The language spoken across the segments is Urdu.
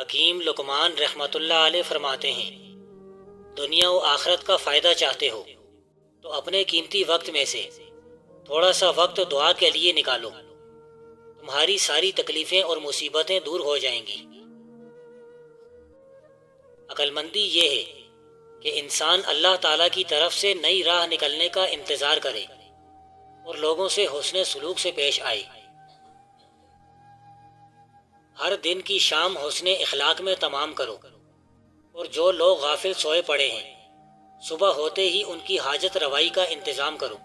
حکیم لقمان رحمۃ اللہ علیہ فرماتے ہیں، دنیا و آخرت کا فائدہ چاہتے ہو تو اپنے قیمتی وقت میں سے تھوڑا سا وقت دعا کے لیے نکالو، تمہاری ساری تکلیفیں اور مصیبتیں دور ہو جائیں گی۔ عقل مندی یہ ہے کہ انسان اللہ تعالیٰ کی طرف سے نئی راہ نکلنے کا انتظار کرے اور لوگوں سے حسن سلوک سے پیش آئے۔ ہر دن کی شام حسن اخلاق میں تمام کرو، اور جو لوگ غافل سوئے پڑے ہیں صبح ہوتے ہی ان کی حاجت روائی کا انتظام کرو۔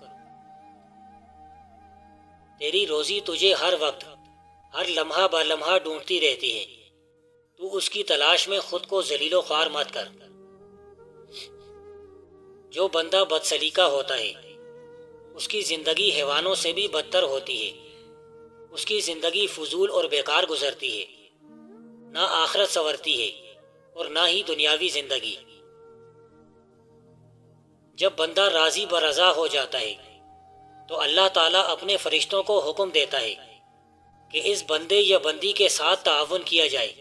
تیری روزی تجھے ہر وقت ہر لمحہ با لمحہ ڈھونڈتی رہتی ہے، تو اس کی تلاش میں خود کو ذلیل و خوار مت کر۔ جو بندہ بد سلیقہ ہوتا ہے اس کی زندگی حیوانوں سے بھی بدتر ہوتی ہے، اس کی زندگی فضول اور بیکار گزرتی ہے، نہ آخرت سنورتی ہے اور نہ ہی دنیاوی زندگی۔ جب بندہ راضی برضا ہو جاتا ہے تو اللہ تعالیٰ اپنے فرشتوں کو حکم دیتا ہے کہ اس بندے یا بندی کے ساتھ تعاون کیا جائے۔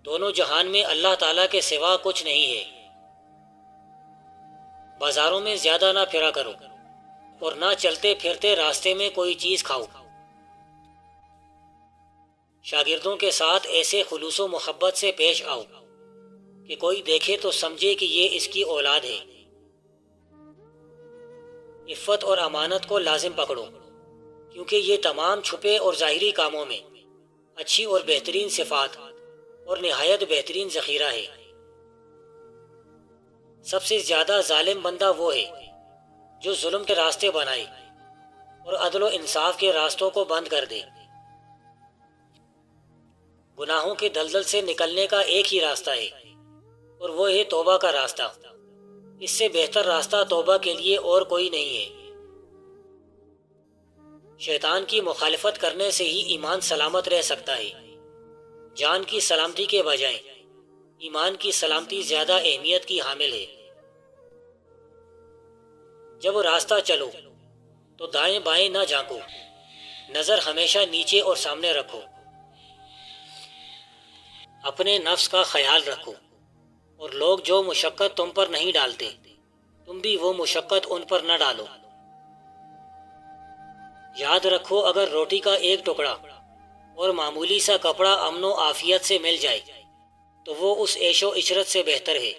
دونوں جہان میں اللہ تعالیٰ کے سوا کچھ نہیں ہے۔ بازاروں میں زیادہ نہ پھرا کرو اور نہ چلتے پھرتے راستے میں کوئی چیز کھاؤ۔ شاگردوں کے ساتھ ایسے خلوص و محبت سے پیش آؤ کہ کوئی دیکھے تو سمجھے کہ یہ اس کی اولاد ہے۔ عفت اور امانت کو لازم پکڑو، کیونکہ یہ تمام چھپے اور ظاہری کاموں میں اچھی اور بہترین صفات اور نہایت بہترین ذخیرہ ہے۔ سب سے زیادہ ظالم بندہ وہ ہے جو ظلم کے راستے بنائے اور عدل و انصاف کے راستوں کو بند کر دے۔ گناہوں کے دلدل سے نکلنے کا ایک ہی راستہ ہے، اور وہ ہے توبہ کا راستہ۔ اس سے بہتر راستہ توبہ کے لیے اور کوئی نہیں ہے۔ شیطان کی مخالفت کرنے سے ہی ایمان سلامت رہ سکتا ہے۔ جان کی سلامتی کے بجائے ایمان کی سلامتی زیادہ اہمیت کی حامل ہے۔ جب راستہ چلو تو دائیں بائیں نہ جھانکو، نظر ہمیشہ نیچے اور سامنے رکھو۔ اپنے نفس کا خیال رکھو، اور لوگ جو مشقت تم پر نہیں ڈالتے تم بھی وہ مشقت ان پر نہ ڈالو۔ یاد رکھو، اگر روٹی کا ایک ٹکڑا اور معمولی سا کپڑا امن و عافیت سے مل جائے تو وہ اس عیش و عشرت سے بہتر ہے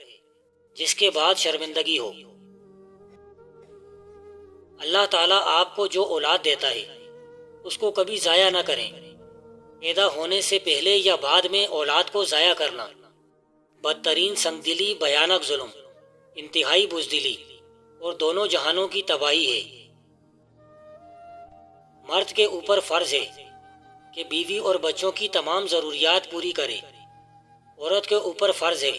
جس کے بعد شرمندگی ہو۔ اللہ تعالیٰ آپ کو جو اولاد دیتا ہے اس کو کبھی ضائع نہ کریں۔ پیدا ہونے سے پہلے یا بعد میں اولاد کو ضائع کرنا بدترین سنگدلی، بھیانک ظلم، انتہائی بزدلی اور دونوں جہانوں کی تباہی ہے۔ مرد کے اوپر فرض ہے کہ بیوی اور بچوں کی تمام ضروریات پوری کرے۔ عورت کے اوپر فرض ہے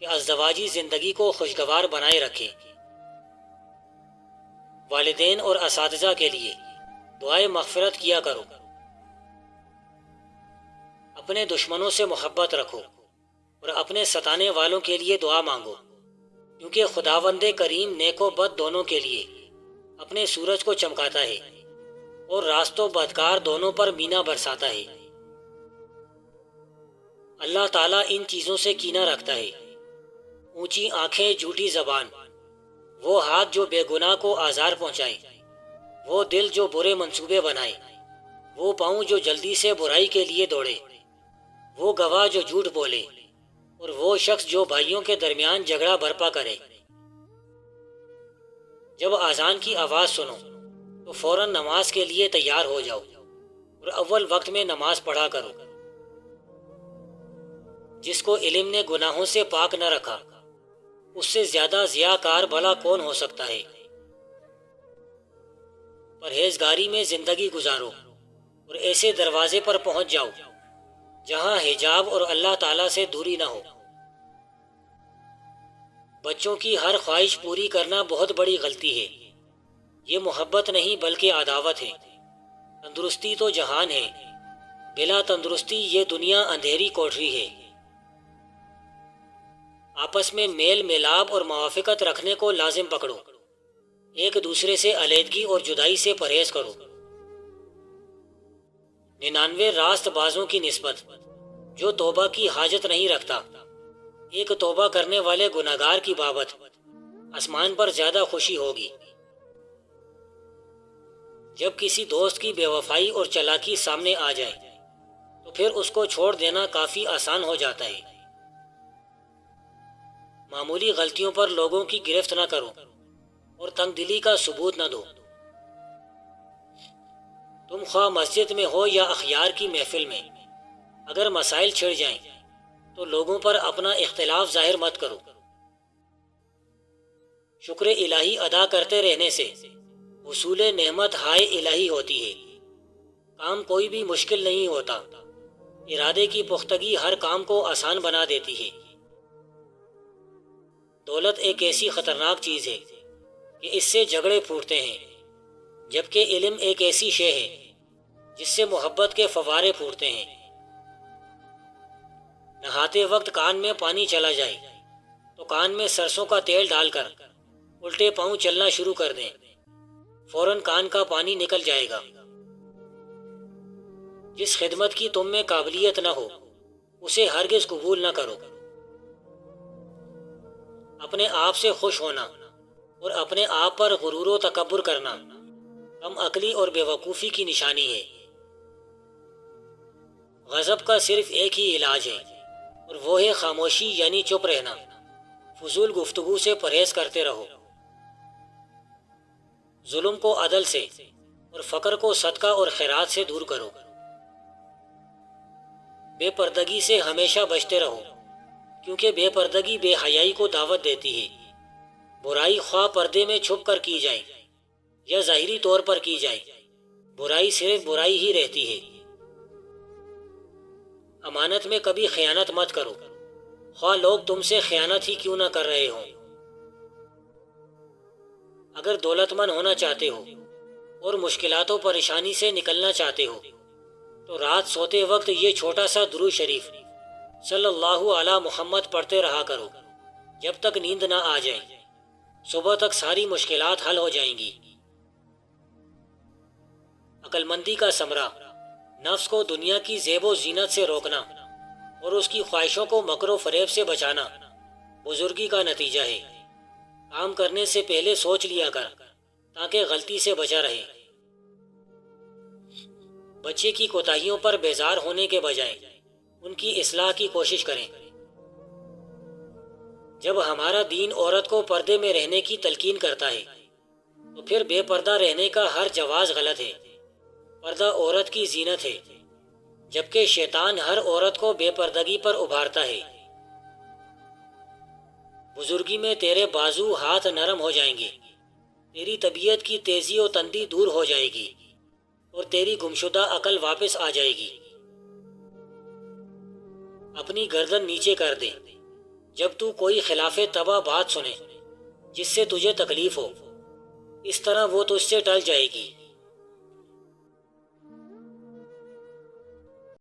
کہ ازدواجی زندگی کو خوشگوار بنائے رکھے۔ والدین اور اساتذہ کے لیے دعائے مغفرت کیا کرو۔ اپنے دشمنوں سے محبت رکھو اور اپنے ستانے والوں کے لیے دعا مانگو، کیونکہ خداوند کریم نیک و بد دونوں کے لیے اپنے سورج کو چمکاتا ہے اور راست و بدکار دونوں پر مینا برساتا ہے۔ اللہ تعالیٰ ان چیزوں سے کینہ رکھتا ہے: اونچی آنکھیں، جھوٹی زبان، وہ ہاتھ جو بے گناہ کو آزار پہنچائے، وہ دل جو برے منصوبے بنائے، وہ پاؤں جو جلدی سے برائی کے لیے دوڑے، وہ گواہ جو جھوٹ بولے، اور وہ شخص جو بھائیوں کے درمیان جھگڑا برپا کرے۔ جب اذان کی آواز سنو تو فوراً نماز کے لیے تیار ہو جاؤ اور اول وقت میں نماز پڑھا کرو۔ جس کو علم نے گناہوں سے پاک نہ رکھا اس سے زیادہ ضیاءکار بھلا کون ہو سکتا ہے۔ پرہیزگاری میں زندگی گزارو اور ایسے دروازے پر پہنچ جاؤ جہاں حجاب اور اللہ تعالیٰ سے دوری نہ ہو۔ بچوں کی ہر خواہش پوری کرنا بہت بڑی غلطی ہے۔ یہ محبت نہیں بلکہ عداوت ہے۔ تندرستی تو جہان ہے، بلا تندرستی یہ دنیا اندھیری کوٹری ہے۔ آپس میں میل میلاب اور موافقت رکھنے کو لازم پکڑو۔ ایک دوسرے سے علیحدگی اور جدائی سے پرہیز کرو۔ 99 راست بازوں کی نسبت جو توبہ کی حاجت نہیں رکھتا، ایک توبہ کرنے والے گناہگار کی بابت آسمان پر زیادہ خوشی ہوگی۔ جب کسی دوست کی بے وفائی اور چالاکی سامنے آ جائے تو پھر اس کو چھوڑ دینا کافی آسان ہو جاتا ہے۔ معمولی غلطیوں پر لوگوں کی گرفت نہ کرو اور تنگ دلی کا ثبوت نہ دو۔ تم خواہ مسجد میں ہو یا اخیار کی محفل میں، اگر مسائل چھڑ جائیں تو لوگوں پر اپنا اختلاف ظاہر مت کرو۔ شکر الہی ادا کرتے رہنے سے حصول نعمت ہائے الہی ہوتی ہے۔ کام کوئی بھی مشکل نہیں ہوتا، ارادے کی پختگی ہر کام کو آسان بنا دیتی ہے۔ دولت ایک ایسی خطرناک چیز ہے کہ اس سے جھگڑے پھوٹتے ہیں، جبکہ علم ایک ایسی شے ہے جس سے محبت کے فوارے پھوٹتے ہیں۔ نہاتے وقت کان میں پانی چلا جائے تو کان میں سرسوں کا تیل ڈال کر الٹے پاؤں چلنا شروع کر دیں، فوراً کان کا پانی نکل جائے گا۔ جس خدمت کی تم میں قابلیت نہ ہو اسے ہرگز قبول نہ کرو۔ اپنے آپ سے خوش ہونا اور اپنے آپ پر غرور و تکبر کرنا کم عقلی اور بے وقوفی کی نشانی ہے۔ غضب کا صرف ایک ہی علاج ہے اور وہ ہے خاموشی، یعنی چپ رہنا۔ فضول گفتگو سے پرہیز کرتے رہو۔ ظلم کو عدل سے اور فقر کو صدقہ اور خیرات سے دور کرو۔ بے پردگی سے ہمیشہ بچتے رہو، کیونکہ بے پردگی بے حیائی کو دعوت دیتی ہے۔ برائی خواہ پردے میں چھپ کر کی جائے یا ظاہری طور پر کی جائے، برائی صرف برائی ہی رہتی ہے۔ امانت میں کبھی خیانت مت کرو، خواہ لوگ تم سے خیانت ہی کیوں نہ کر رہے ہوں۔ اگر دولت مند ہونا چاہتے ہو اور مشکلات و پریشانی سے نکلنا چاہتے ہو تو رات سوتے وقت یہ چھوٹا سا درود شریف صلی اللہ علی محمد پڑھتے رہا کرو جب تک نیند نہ آ جائے۔ صبح تک ساری مشکلات حل ہو جائیں گی۔ عقل مندی کا ثمرہ نفس کو دنیا کی زیب و زینت سے روکنا اور اس کی خواہشوں کو مکر و فریب سے بچانا بزرگی کا نتیجہ ہے۔ کام کرنے سے پہلے سوچ لیا کر تاکہ غلطی سے بچا رہے۔ بچے کی کوتاہیوں پر بیزار ہونے کے بجائے ان کی اصلاح کی کوشش کریں۔ جب ہمارا دین عورت کو پردے میں رہنے کی تلقین کرتا ہے تو پھر بے پردہ رہنے کا ہر جواز غلط ہے۔ پردہ عورت کی زینت ہے، جبکہ شیطان ہر عورت کو بے پردگی پر ابھارتا ہے۔ بزرگی میں تیرے بازو ہاتھ نرم ہو جائیں گے، تیری طبیعت کی تیزی و تندی دور ہو جائے گی اور تیری گمشدہ عقل واپس آ جائے گی۔ اپنی گردن نیچے کر دے جب تو کوئی خلاف طبع بات سنے جس سے تجھے تکلیف ہو، اس طرح وہ تجھ سے ٹل جائے گی۔